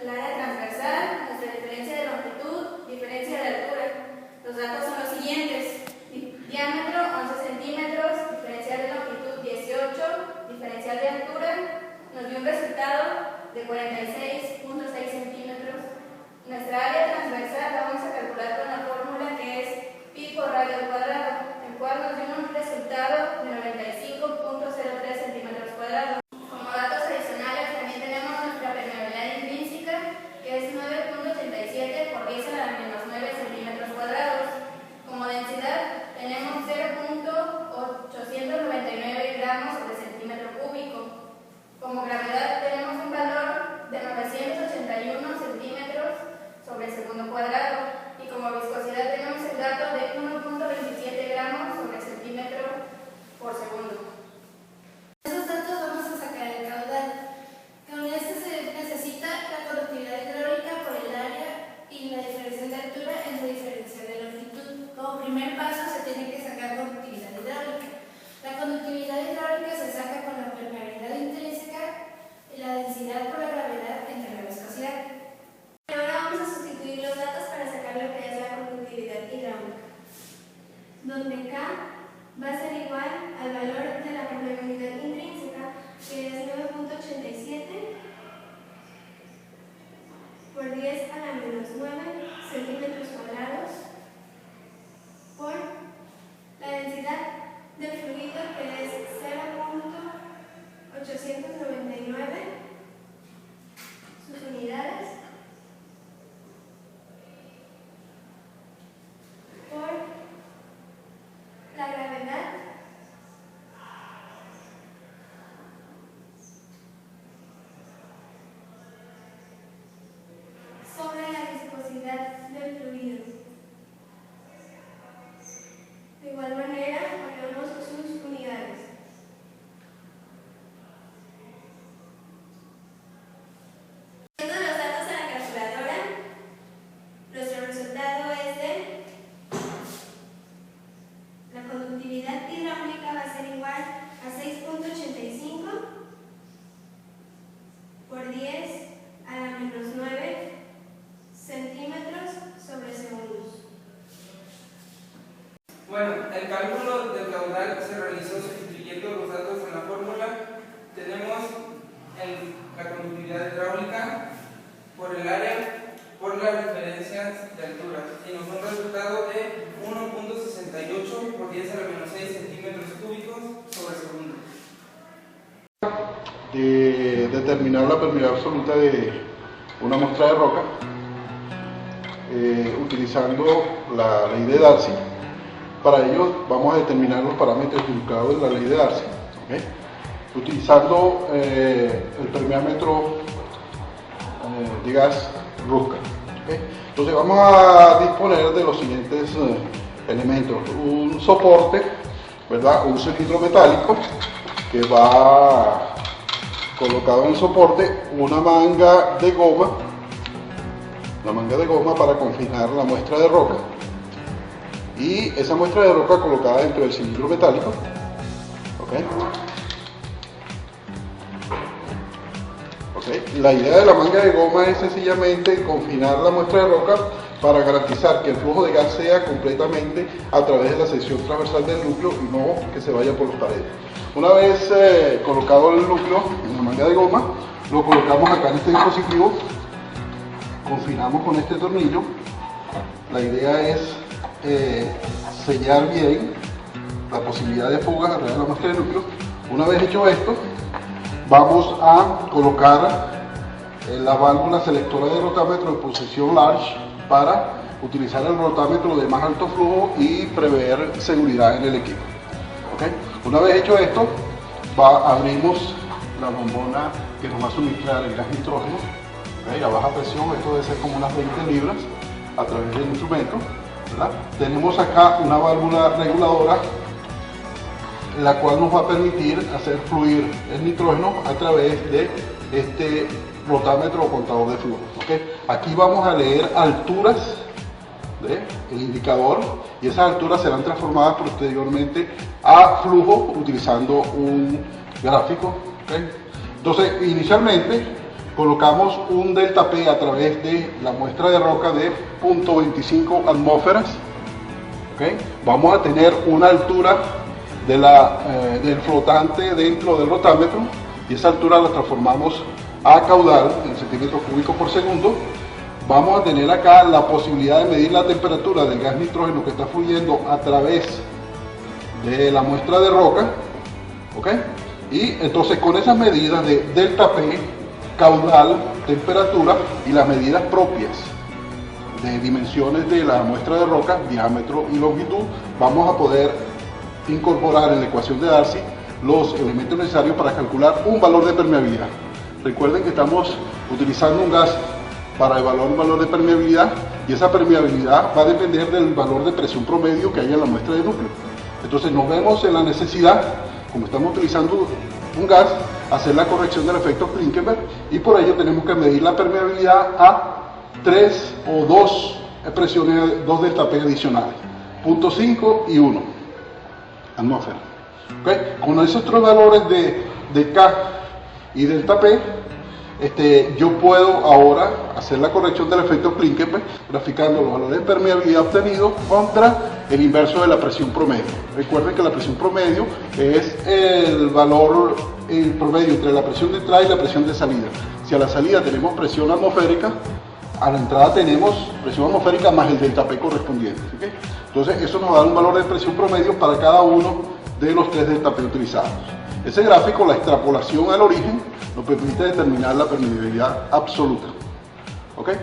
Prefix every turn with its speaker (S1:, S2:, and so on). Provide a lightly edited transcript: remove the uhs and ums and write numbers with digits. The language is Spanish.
S1: el área transversal, nuestra diferencia de longitud, diferencia de altura. Los datos son los siguientes: diámetro 11 centímetros, diferencial de longitud 18, diferencial de altura nos dio un resultado de 46.6 centímetros. Nuestra área transversal la vamos a calcular con la fórmula que es pi por radio al cuadrado, el cual nos dio un resultado de 95.03 centímetros cuadrados. Como datos adicionales también tenemos nuestra permeabilidad intrínseca, que es 9.87 por 10 a la menos 9 centímetros cuadrados. Como densidad tenemos 0.899 gramos sobre centímetro cúbico. Como gravedad tenemos un valor de 981 centímetros sobre segundo cuadrado, y como viscosidad tenemos el dato de 1.27 gramos sobre centímetro por segundo.
S2: Esos datos vamos a sacar el caudal. Con este se necesita la conductividad hidráulica por el área y la diferencia de altura es la diferencia de longitud. Como primer paso se tiene que sacar conductividad hidráulica. La conductividad hidráulica se saca con la permeabilidad intrínseca y la densidad por la gravedad entre la viscosidad.
S1: Ahora vamos a sustituir los datos para sacar lo que es la conductividad hidráulica, donde K va a ser igual al valor de la permeabilidad intrínseca, que es 9.87 por 10 a la menos 9 centímetros cuadrados, por la densidad del fluido, que es 0.899, sus unidades, por la gravedad, sobre la viscosidad del fluido. De igual manera, ponemos sus unidades. Poniendo los datos en la calculadora, nuestro resultado es de la conductividad hidráulica va a ser igual a 6.85 por 10 a la menos 9 centímetros sobre segundos.
S3: Bueno, el cálculo del caudal se realizó sustituyendo los datos en la fórmula. Tenemos la conductividad hidráulica por el área por las diferencias de alturas, y nos da un resultado de 1.68 por 10 a la menos 6 centímetros cúbicos sobre segundo.
S4: De determinar la permeabilidad absoluta de una muestra de roca utilizando la ley de Darcy. Para ello vamos a determinar los parámetros involucrados en la ley de Darcy, ¿okay? Utilizando el permeámetro de gas Rutger, ¿okay? Entonces vamos a disponer de los siguientes elementos: un soporte, ¿verdad? Un cilindro metálico que va colocado en el soporte, una manga de goma para confinar la muestra de roca, y esa muestra de roca colocada dentro del cilindro metálico, ¿okay? La idea de la manga de goma es sencillamente confinar la muestra de roca para garantizar que el flujo de gas sea completamente a través de la sección transversal del núcleo y no que se vaya por las paredes. Una vez colocado el núcleo en la manga de goma, lo colocamos acá en este dispositivo, confinamos con este tornillo. La idea es sellar bien la posibilidad de fugas a través de la muestra de núcleo. Una vez hecho esto, vamos a colocar la válvula selectora de rotámetro en posición large para utilizar el rotámetro de más alto flujo y prever seguridad en el equipo. ¿Okay? Una vez hecho esto, abrimos la bombona que nos va a suministrar el gas nitrógeno, ¿okay? A baja presión. Esto debe ser como unas 20 libras a través del instrumento, ¿verdad? Tenemos acá una válvula reguladora, la cual nos va a permitir hacer fluir el nitrógeno a través de este rotámetro o contador de flujo. ¿Okay? Aquí vamos a leer alturas del indicador, y esas alturas serán transformadas posteriormente a flujo utilizando un gráfico. ¿Okay? Entonces, inicialmente colocamos un delta P a través de la muestra de roca de 0.25 atmósferas. ¿Okay? Vamos a tener una altura del flotante dentro del rotámetro y esa altura la transformamos a caudal en centímetros cúbicos por segundo. Vamos a tener acá la posibilidad de medir la temperatura del gas nitrógeno que está fluyendo a través de la muestra de roca. ¿Okay? Y entonces con esas medidas de delta P, caudal, temperatura y las medidas propias de dimensiones de la muestra de roca, diámetro y longitud, vamos a poder incorporar en la ecuación de Darcy los elementos necesarios para calcular un valor de permeabilidad. Recuerden que estamos utilizando un gas para evaluar un valor de permeabilidad y esa permeabilidad va a depender del valor de presión promedio que haya en la muestra de núcleo. Entonces nos vemos en la necesidad, como estamos utilizando un gas, hacer la corrección del efecto Klinkenberg y por ello tenemos que medir la permeabilidad a 3 o 2 presiones, 2 delta P adicionales, 0.5 y 1 atmósfera. ¿Okay? Con esos tres valores de K y delta P, yo puedo ahora hacer la corrección del efecto Klinkenberg graficando los valores de permeabilidad obtenidos contra el inverso de la presión promedio. Recuerden que la presión promedio es el valor promedio entre la presión de entrada y la presión de salida. Si a la salida tenemos presión atmosférica, a la entrada tenemos presión atmosférica más el delta P correspondiente. ¿Okay? Entonces eso nos da un valor de presión promedio para cada uno de los 3 delta P utilizados. Ese gráfico, la extrapolación al origen, nos permite determinar la permeabilidad absoluta. ¿Okay?